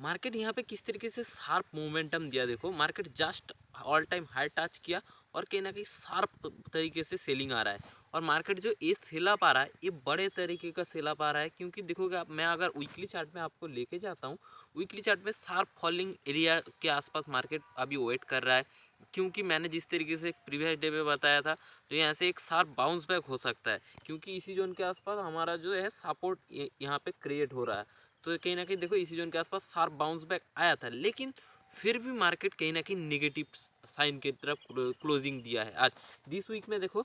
Market यहाँ पे किस तरीके से शार्प मोमेंटम दिया, देखो market just all time high touch किया और कहीं ना कहीं शार्प तरीके से सेलिंग आ रहा है। और मार्केट जो ये सेल अप आ रहा है ये बड़े तरीके का सेल अप आ रहा है, क्योंकि देखोगे आप, मैं अगर वीकली चार्ट में आपको लेके जाता हूँ, वीकली चार्ट में शार्प फॉलिंग एरिया के आसपास मार्केट अभी वेट कर रहा है, क्योंकि मैंने जिस तरीके से प्रीवियस डे पे बताया था, तो यहाँ से एक शार्प बाउंस बैक हो सकता है, क्योंकि इसी जोन के आसपास हमारा जो है सपोर्ट यहाँ पे क्रिएट हो रहा है। तो कहीं ना कहीं देखो इसी जोन के आसपास शार्प बाउंस बैक आया था, लेकिन फिर भी मार्केट कहीं ना कहीं नेगेटिव साइन की तरफ क्लोजिंग दिया है आज दिस वीक में। देखो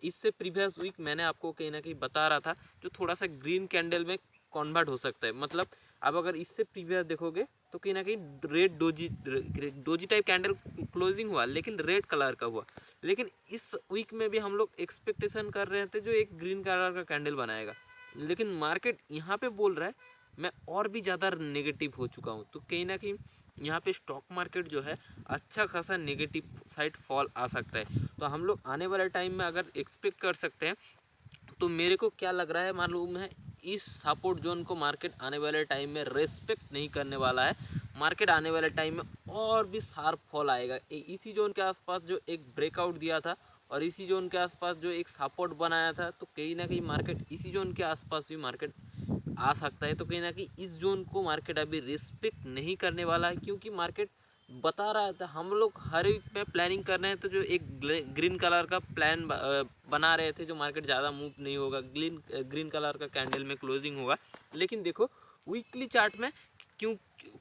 इससे प्रीवियस वीक मैंने आपको कहीं ना कहीं बता रहा था जो थोड़ा सा ग्रीन कैंडल में कन्वर्ट हो सकता है, मतलब अब अगर इससे प्रीवियस देखोगे तो कहीं ना कहीं red doji type candle closing हुआ, लेकिन रेड कलर का हुआ। लेकिन इस वीक में भी हम लोग एक्सपेक्टेशन कर रहे थे जो एक ग्रीन कलर का कैंडल बनाएगा, लेकिन मार्केट यहाँ पे बोल रहा है मैं और भी ज़्यादा नेगेटिव हो चुका हूँ। तो कहीं ना कहीं यहाँ पे स्टॉक मार्केट जो है अच्छा खासा नेगेटिव साइड फॉल आ सकता है। तो हम लोग आने वाले टाइम में अगर एक्सपेक्ट कर सकते हैं, तो मेरे को क्या लग रहा है मालूम है, इस सपोर्ट जोन को मार्केट आने वाले टाइम में रेस्पेक्ट नहीं करने वाला है। मार्केट आने वाले टाइम में और भी शार्प फॉल आएगा। इसी जोन के आसपास जो एक ब्रेकआउट दिया था और इसी जोन के आसपास जो एक सपोर्ट बनाया था, तो कहीं ना कहीं मार्केट इसी जोन के आसपास भी मार्केट आ सकता है। तो कहीं ना कहीं इस जोन को मार्केट अभी रिस्पेक्ट नहीं करने वाला है, क्योंकि मार्केट बता रहा था हम लोग हर वीक में प्लानिंग कर रहे हैं, तो जो एक ग्रीन कलर का प्लान बना रहे थे जो मार्केट ज़्यादा मूव नहीं होगा, ग्रीन कलर का कैंडल में क्लोजिंग होगा। लेकिन देखो वीकली चार्ट में क्यों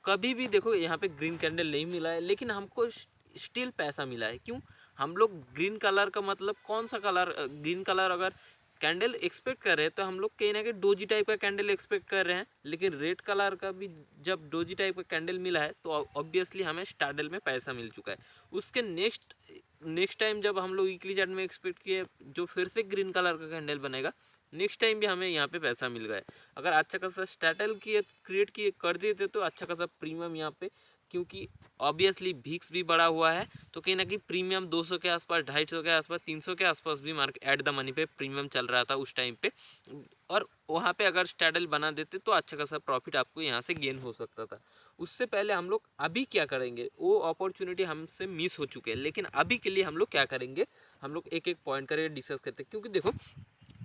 कभी भी देखो यहाँ पे ग्रीन कैंडल नहीं मिला है, लेकिन हमको स्टिल पैसा मिला है। क्यों? हम लोग ग्रीन कलर का मतलब कौन सा कलर, ग्रीन कलर अगर कैंडल एक्सपेक्ट कर रहे हैं तो हम लोग कहीं ना कहीं डोजी टाइप का कैंडल एक्सपेक्ट कर रहे हैं, लेकिन रेड कलर का भी जब डोजी टाइप का कैंडल मिला है तो ऑब्वियसली हमें स्टार्डल में पैसा मिल चुका है। उसके नेक्स्ट टाइम जब हम लोग वीकली चार्ट में एक्सपेक्ट किए जो फिर से ग्रीन कलर का कैंडल बनेगा, नेक्स्ट टाइम भी हमें यहाँ पे पैसा मिल गया है। अगर अच्छा खासा स्टार्टल किए क्रिएट किए कर देते तो अच्छा खासा प्रीमियम यहाँ पे, क्योंकि ऑब्वियसली भिक्स भी बढ़ा हुआ है, तो कहीं ना कहीं प्रीमियम 200 के आसपास, 250 के आसपास, 300 के आसपास भी मार्केट एट द मनी पे प्रीमियम चल रहा था उस टाइम पे। और वहाँ पे अगर स्टैडल बना देते तो अच्छा खासा प्रॉफिट आपको यहाँ से गेन हो सकता था। उससे पहले हम लोग अभी क्या करेंगे, वो अपॉर्चुनिटी हमसे मिस हो चुके हैं, लेकिन अभी के लिए हम लोग क्या करेंगे, हम लोग एक एक पॉइंट करके डिस्कस करते हैं। क्योंकि देखो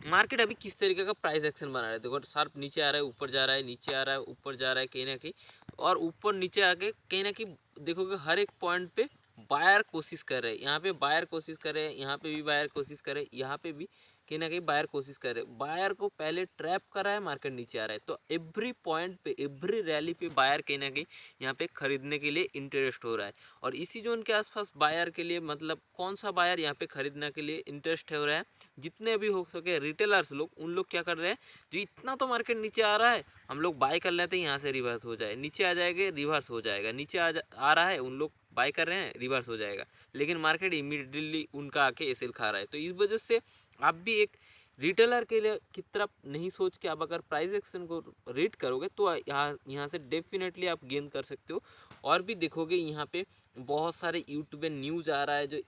मार्केट अभी किस तरीके का प्राइस एक्शन बना रहा है, देखो शार्प नीचे आ रहा है, ऊपर जा रहा है, नीचे आ रहा है, ऊपर जा रहा है कहीं ना कहीं, और ऊपर नीचे आके कहीं ना कहीं देखोगे हर एक पॉइंट पे बायर कोशिश कर रहे हैं। यहाँ पे बायर कोशिश कर रहे हैं, यहाँ पे भी बायर कोशिश कर रहे हैं, यहाँ पे भी कहीं ना कहीं बायर कोशिश कर रहे हैं। बायर को पहले ट्रैप कर रहा है, मार्केट नीचे आ रहा है, तो एवरी पॉइंट पे, एवरी रैली पे बायर कहीं ना कहीं यहाँ पे खरीदने के लिए इंटरेस्ट हो रहा है। और इसी जोन के आसपास बायर के लिए मतलब कौन सा बायर यहाँ पे खरीदने के लिए इंटरेस्ट हो रहा है, जितने भी हो सके रिटेलर्स लोग, उन लोग क्या कर रहे हैं, जो इतना तो मार्केट नीचे आ रहा है हम लोग बाय कर लेते हैं, यहाँ से रिवर्स हो जाए, नीचे आ जाएगा रिवर्स हो जाएगा, नीचे आ रहा है उन लोग बाय कर रहे हैं रिवर्स हो जाएगा, लेकिन मार्केट इमीडिएटली उनका आके एसेल खा रहा है। तो इस वजह से आप भी एक रिटेलर के लिए की तरफ नहीं सोच के आप अगर प्राइस एक्शन को रीड करोगे तो यहाँ से डेफिनेटली आप गेन कर सकते हो। और भी देखोगे यहाँ पे बहुत सारे यूट्यूब पे न्यूज़ आ रहा है जो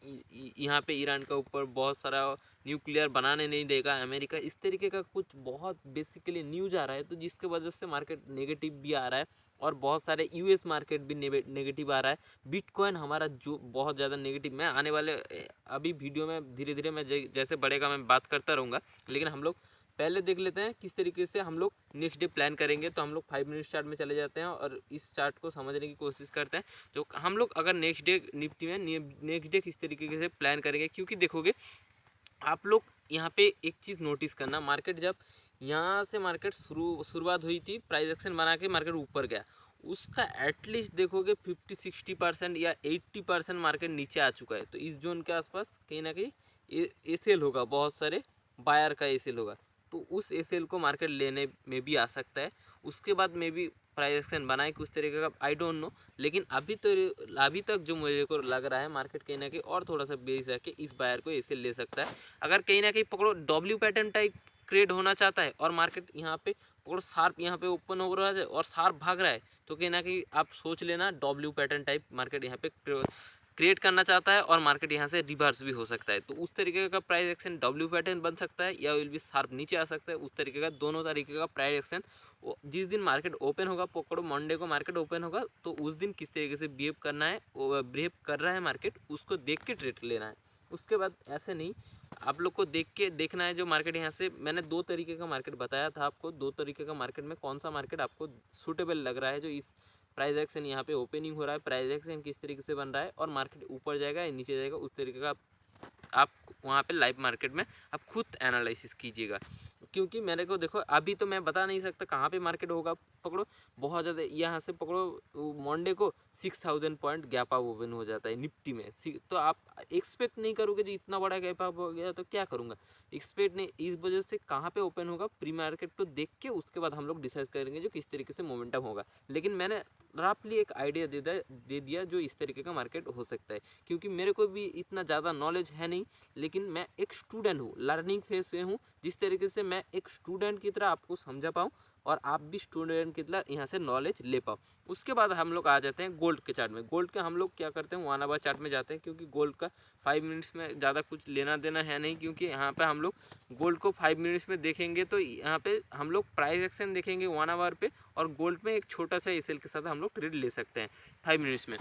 यहाँ पे ईरान के ऊपर बहुत सारा न्यूक्लियर बनाने नहीं देगा अमेरिका, इस तरीके का कुछ बहुत बेसिकली न्यूज़ आ रहा है, तो जिसके वजह से मार्केट नेगेटिव भी आ रहा है और बहुत सारे यूएस मार्केट भी नेगेटिव आ रहा है। बिटकॉइन हमारा जो बहुत ज़्यादा नेगेटिव, मैं आने वाले अभी वीडियो में धीरे धीरे मैं जैसे बढ़ेगा मैं बात करता रहूँगा, लेकिन हम लोग पहले देख लेते हैं किस तरीके से हम लोग नेक्स्ट डे प्लान करेंगे। तो हम लोग 5 मिनट चार्ट में चले जाते हैं और इस चार्ट को समझने की कोशिश करते हैं जो हम लोग अगर नेक्स्ट डे निफ्टी में नेक्स्ट डे किस तरीके से प्लान करेंगे। क्योंकि देखोगे आप लोग यहाँ पे एक चीज़ नोटिस करना, मार्केट जब यहाँ से मार्केट शुरुआत हुई थी, प्राइस एक्शन बना के मार्केट ऊपर गया, उसका एटलीस्ट देखोगे 50-60% या 80% मार्केट नीचे आ चुका है। तो इस जोन के आसपास कहीं ना कहीं एसेल होगा, बहुत सारे बायर का एसेल होगा, तो उस एसेल को मार्केट लेने में भी आ सकता है। उसके बाद में भी प्राइस एक्शन बनाए कुछ तरीके का, आई डोंट नो, लेकिन अभी तक जो मुझे को लग रहा है मार्केट कहीं ना कहीं और थोड़ा सा बेस आके इस बायर को एसेल ले सकता है। अगर कहीं ना कहीं पकड़ो डब्ल्यू पैटर्न टाइप क्रिएट होना चाहता है और मार्केट यहाँ पे पकड़ो शार्प यहाँ पे ओपन हो रहा है और शार्प भाग रहा है, तो कहीं ना कहीं आप सोच लेना डब्ल्यू पैटर्न टाइप मार्केट यहाँ पे क्रिएट करना चाहता है और मार्केट यहाँ से रिवर्स भी हो सकता है। तो उस तरीके का प्राइस एक्शन डब्ल्यू पैटर्न बन सकता है या विल बी शार्प नीचे आ सकता है। उस तरीके का दोनों तरीके का प्राइस एक्शन जिस दिन मार्केट ओपन होगा, पकड़ो मंडे को मार्केट ओपन होगा, तो उस दिन किस तरीके से बिहेव करना है, बिहेव कर रहा है मार्केट, उसको देख के ट्रेड लेना है। उसके बाद ऐसे नहीं, आप लोग को देख के देखना है जो मार्केट यहाँ से मैंने दो तरीके का मार्केट बताया था आपको, दो तरीके का मार्केट में कौन सा मार्केट आपको सूटेबल लग रहा है। जो इस प्राइस एक्शन यहाँ पे ओपनिंग हो रहा है, प्राइस एक्शन किस तरीके से बन रहा है और मार्केट ऊपर जाएगा या नीचे जाएगा, उस तरीके का आप वहाँ पे लाइव मार्केट में आप खुद एनालिसिस कीजिएगा। क्योंकि मेरे को देखो अभी तो मैं बता नहीं सकता कहाँ पे मार्केट होगा। पकड़ो बहुत ज़्यादा यहाँ से पकड़ो मंडे को 6000 पॉइंट गैप अप ओपन हो जाता है निफ्टी में, तो आप एक्सपेक्ट नहीं करोगे जी इतना बड़ा गैप अप हो गया तो क्या करूँगा, एक्सपेक्ट नहीं। इस वजह से कहाँ पे ओपन होगा प्री मार्केट को देख के उसके बाद हम लोग डिसाइड करेंगे जो किस तरीके से मोमेंटम होगा। लेकिन मैंने रफली एक आइडिया दे दिया जो इस तरीके का मार्केट हो सकता है। क्योंकि मेरे को भी इतना ज़्यादा नॉलेज है नहीं, लेकिन मैं एक स्टूडेंट हूँ, लर्निंग फेज से हूँ। जिस तरीके से मैं एक स्टूडेंट की तरह आपको समझा पाऊँ और आप भी स्टूडेंट की तरह यहाँ से नॉलेज ले पाओ। उसके बाद हम लोग आ जाते हैं गोल्ड के चार्ट में। गोल्ड के हम लोग क्या करते हैं, 1 आवर चार्ट में जाते हैं, क्योंकि गोल्ड का 5 मिनट्स में ज़्यादा कुछ लेना देना है नहीं। क्योंकि यहाँ पे हम लोग गोल्ड को 5 मिनट्स में देखेंगे तो यहाँ पे हम लोग प्राइस एक्शन देखेंगे 1 आवर पे, और गोल्ड में एक छोटा सा एसएल के साथ हम लोग ट्रेड ले सकते हैं 5 मिनट्स में।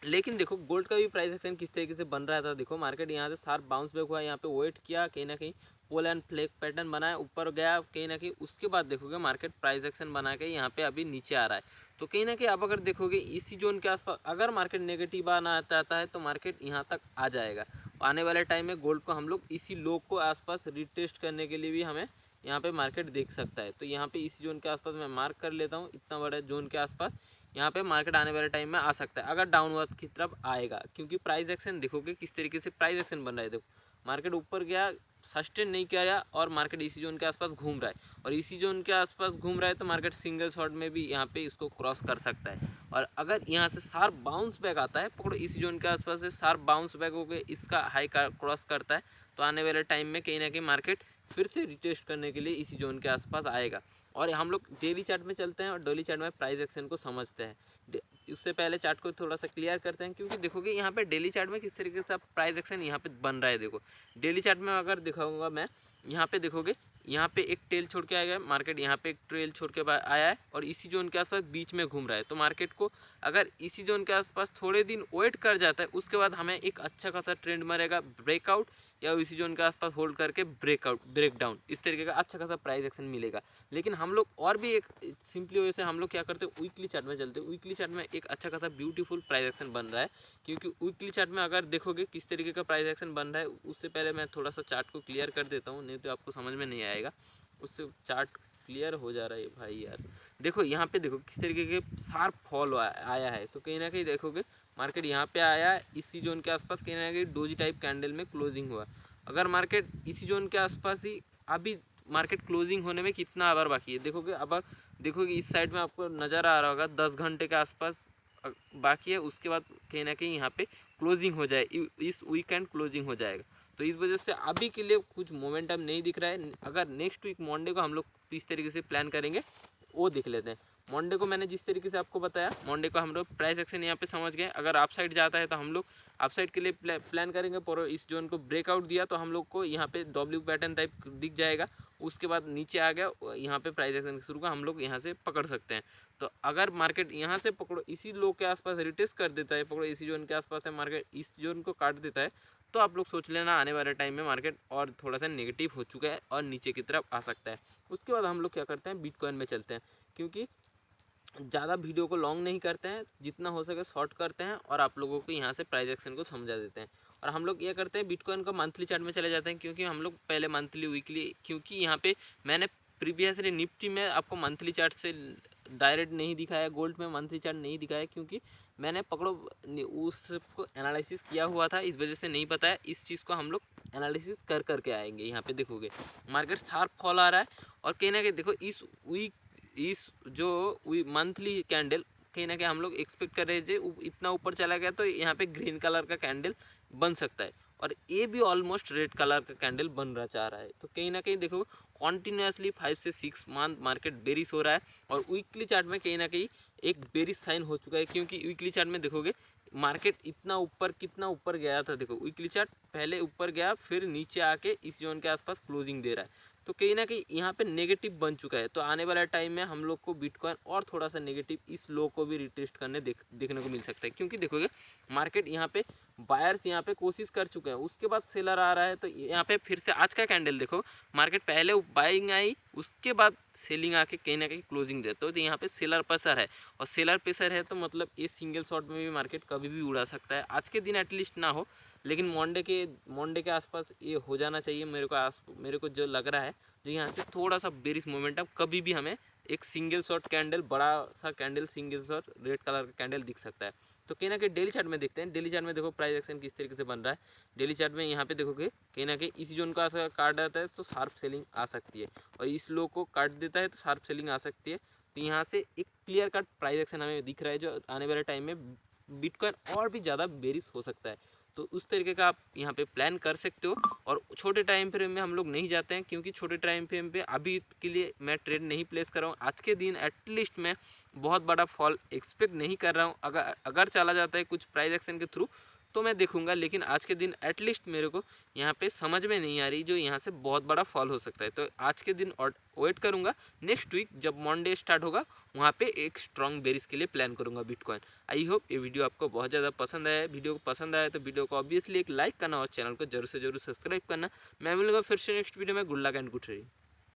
लेकिन देखो गोल्ड का भी प्राइस एक्शन किस तरीके से बन रहा था। देखो मार्केट यहाँ से शार्प बाउंस बैक हुआ, यहाँ पे वेट किया, कहीं ना कहीं पोल एंड फ्लैग पैटर्न बनाया, ऊपर गया कहीं ना कहीं। उसके बाद देखोगे मार्केट प्राइस एक्शन बना के यहाँ पे अभी नीचे आ रहा है। तो कहीं ना कहीं आप अगर देखोगे इसी जोन के आसपास अगर मार्केट नेगेटिव आना आता है तो मार्केट यहाँ तक आ जाएगा। आने वाले टाइम में गोल्ड को हम लोग इसी लो को आसपास रिटेस्ट करने के लिए भी हमें यहाँ पे मार्केट देख सकता है। तो यहाँ पे इसी जोन के आसपास मैं मार्क कर लेता हूँ, इतना बड़ा जोन के आसपास यहाँ पे मार्केट आने वाले टाइम में आ सकता है अगर डाउनवर्ड की तरफ आएगा। क्योंकि प्राइस एक्शन देखोगे किस तरीके से प्राइस एक्शन बन रहा है। देखो मार्केट ऊपर गया, सस्टेन नहीं किया और मार्केट इसी जोन के आसपास घूम रहा है, और इसी जोन के आसपास घूम रहा है तो मार्केट सिंगल शॉट में भी यहाँ पे इसको क्रॉस कर सकता है। और अगर यहाँ से शार्प बाउंस बैक आता है, पकड़ो इसी जोन के आसपास से शार्प बाउंस बैक होकर इसका हाई क्रॉस करता है, तो आने वाले टाइम में कहीं ना कहीं मार्केट फिर से रिटेस्ट करने के लिए इसी जोन के आसपास आएगा। और हम लोग डेली चार्ट में चलते हैं और डेली चार्ट में प्राइस एक्शन को समझते हैं। उससे पहले चार्ट को थोड़ा सा क्लियर करते हैं, क्योंकि देखोगे यहाँ पे डेली चार्ट में किस तरीके से प्राइस एक्शन यहाँ पे बन रहा है। देखो डेली चार्ट में अगर दिखाऊंगा मैं, यहाँ पे देखोगे यहाँ पे एक टेल छोड़ के आएगा मार्केट, यहाँ पे एक ट्रेल छोड़ के आया है और इसी जोन के आसपास बीच में घूम रहा है। तो मार्केट को अगर इसी जोन के आसपास थोड़े दिन वेट कर जाता है, उसके बाद हमें एक अच्छा खासा ट्रेंड मरेगा ब्रेकआउट, या इसी जोन के आसपास होल्ड करके ब्रेकडाउन, इस तरीके का अच्छा खासा प्राइस एक्शन मिलेगा। लेकिन हम लोग और भी एक सिंपली वजह से हम लोग क्या करते हैं, वीकली चार्ट में चलते हैं। वीकली चार्ट में एक अच्छा खासा ब्यूटीफुल प्राइस एक्शन बन रहा है। क्योंकि वीकली चार्ट में अगर देखोगे किस तरीके का प्राइस एक्शन बन रहा है, उससे पहले मैं थोड़ा सा चार्ट को क्लियर कर देता हूँ, नहीं तो आपको समझ में नहीं आएगा। उससे चार्ट क्लियर हो जा रहा है भाई यार। देखो यहाँ पे देखो किस तरीके के शार्प फॉल आया है। तो कहीं ना कहीं देखोगे मार्केट यहाँ पे आया, इसी जोन के आसपास कहीं ना कहीं डोजी टाइप कैंडल में क्लोजिंग हुआ। अगर मार्केट इसी जोन के आसपास ही, अभी मार्केट क्लोजिंग होने में कितना आवर बाकी है देखोगे, अब देखोगे इस साइड में आपको नज़र आ रहा होगा 10 घंटे के आसपास बाकी है। उसके बाद कहीं ना कहीं यहाँ पे क्लोजिंग हो जाए, इस वीकेंड क्लोजिंग हो जाएगा। तो इस वजह से अभी के लिए कुछ मोमेंटम नहीं दिख रहा है। अगर नेक्स्ट वीक मंडे को हम लोग किस तरीके से प्लान करेंगे वो देख लेते हैं। मंडे को मैंने जिस तरीके से आपको बताया, मंडे को हम लोग प्राइस एक्शन यहाँ पे समझ गए। अगर आप साइड जाता है तो हम लोग आप साइड के लिए प्लान करेंगे। पर इस जोन को ब्रेकआउट दिया तो हम लोग को यहाँ पे डब्ल्यू पैटर्न टाइप दिख जाएगा। उसके बाद नीचे आ गया, यहाँ पे प्राइस एक्शन शुरू का हम लोग यहाँ से पकड़ सकते हैं। तो अगर मार्केट यहाँ से पकड़ो इसी लो के आसपास रिटेस्ट कर देता है, पकड़ो इसी जोन के आसपास है, मार्केट इस जोन को काट देता है, तो आप लोग सोच लेना आने वाले टाइम में मार्केट और थोड़ा सा नेगेटिव हो चुका है और नीचे की तरफ आ सकता है। उसके बाद हम लोग क्या करते हैं, बिटकॉइन में चलते हैं। क्योंकि ज़्यादा वीडियो को लॉन्ग नहीं करते हैं, जितना हो सके शॉर्ट करते हैं और आप लोगों को यहाँ से प्राइस एक्शन को समझा देते हैं। और हम लोग ये करते हैं बिटकॉइन का मंथली चार्ट में चले जाते हैं। क्योंकि हम लोग पहले मंथली वीकली, क्योंकि यहाँ पे मैंने प्रीवियसली निफ्टी में आपको मंथली चार्ट से डायरेक्ट नहीं दिखाया, गोल्ड में मंथली चार्ट नहीं दिखाया, क्योंकि मैंने पकड़ो उसको एनालिसिस किया हुआ था, इस वजह से नहीं पता है। इस चीज़ को हम लोग एनालिसिस कर करके आएंगे। यहाँ पे देखोगे मार्केट शार्प फॉल आ रहा है, और कहीं ना कहीं देखो इस जो मंथली कैंडल कहीं ना कहीं हम लोग एक्सपेक्ट कर रहे थे इतना ऊपर चला गया तो यहाँ पे ग्रीन कलर का कैंडल बन सकता है, और ये भी ऑलमोस्ट रेड कलर का कैंडल बन रहा चाह रहा है। तो कहीं ना कहीं देखो कॉन्टीन्यूसली 5 से 6 मंथ मार्केट बेरिश हो रहा है। और वीकली चार्ट में कहीं ना कहीं एक बेरिश साइन हो चुका है, क्योंकि वीकली चार्ट में देखोगे मार्केट इतना ऊपर कितना ऊपर गया था। देखो वीकली चार्ट पहले ऊपर गया, फिर नीचे आके इस जोन के आसपास क्लोजिंग दे रहा है, तो कहीं ना कहीं यहाँ पे नेगेटिव बन चुका है। तो आने वाला टाइम में हम लोग को बिटकॉइन और थोड़ा सा नेगेटिव इस लो को भी रिटेस्ट करने देखने को मिल सकता है, क्योंकि देखोगे मार्केट यहाँ पे बायर्स यहाँ पे कोशिश कर चुके हैं, उसके बाद सेलर आ रहा है। तो यहाँ पे फिर से आज का कैंडल देखो, मार्केट पहले बाइंग आई, उसके बाद सेलिंग आके कहीं ना कहीं क्लोजिंग दे, तो यहाँ पे सेलर प्रेशर है, और सेलर प्रेशर है तो मतलब ये सिंगल शॉट में भी मार्केट कभी भी उड़ा सकता है। आज के दिन एटलीस्ट ना हो, लेकिन मंडे के आसपास ये हो जाना चाहिए। मेरे को जो लग रहा है, जो यहाँ से थोड़ा सा बेरिश मोमेंटम, कभी भी हमें एक सिंगल शॉट कैंडल, बड़ा सा candle, single shot red colour का कैंडल दिख सकता है। तो कहीं ना कहीं डेली चार्ट में देखते हैं। डेली चार्ट में देखो प्राइस एक्शन किस तरीके से बन रहा है। डेली चार्ट में यहाँ पे देखोगे कहीं ना कहीं इस जोन का काट आता है तो शार्प सेलिंग आ सकती है, और इस लो को काट देता है तो शार्प सेलिंग आ सकती है। तो यहाँ से एक क्लियर कट प्राइस एक्शन हमें दिख रहा है, जो आने वाले टाइम में बिटकॉइन और भी ज़्यादा बेरिश हो सकता है। तो उस तरीके का आप यहाँ पे प्लान कर सकते हो। और छोटे टाइम फ्रेम में हम लोग नहीं जाते हैं, क्योंकि छोटे टाइम फ्रेम पे अभी के लिए मैं ट्रेड नहीं प्लेस कर रहा हूँ। आज के दिन एटलीस्ट मैं बहुत बड़ा फॉल एक्सपेक्ट नहीं कर रहा हूँ। अगर चला जाता है कुछ प्राइस एक्शन के थ्रू तो मैं देखूंगा, लेकिन आज के दिन एटलीस्ट मेरे को यहाँ पे समझ में नहीं आ रही, जो यहाँ से बहुत बड़ा फॉल हो सकता है। तो आज के दिन वेट करूँगा, नेक्स्ट वीक जब मंडे स्टार्ट होगा वहाँ पे एक स्ट्रॉन्ग बेरिश के लिए प्लान करूँगा बिटकॉइन। आई होप ये वीडियो आपको बहुत ज़्यादा पसंद आया। वीडियो को पसंद आया तो वीडियो को ऑब्वियसली एक लाइक करना और चैनल को जरूर से जरूर सब्सक्राइब करना। मैं मिलूंगा फिर से नेक्स्ट वीडियो में। Good luck and good trading.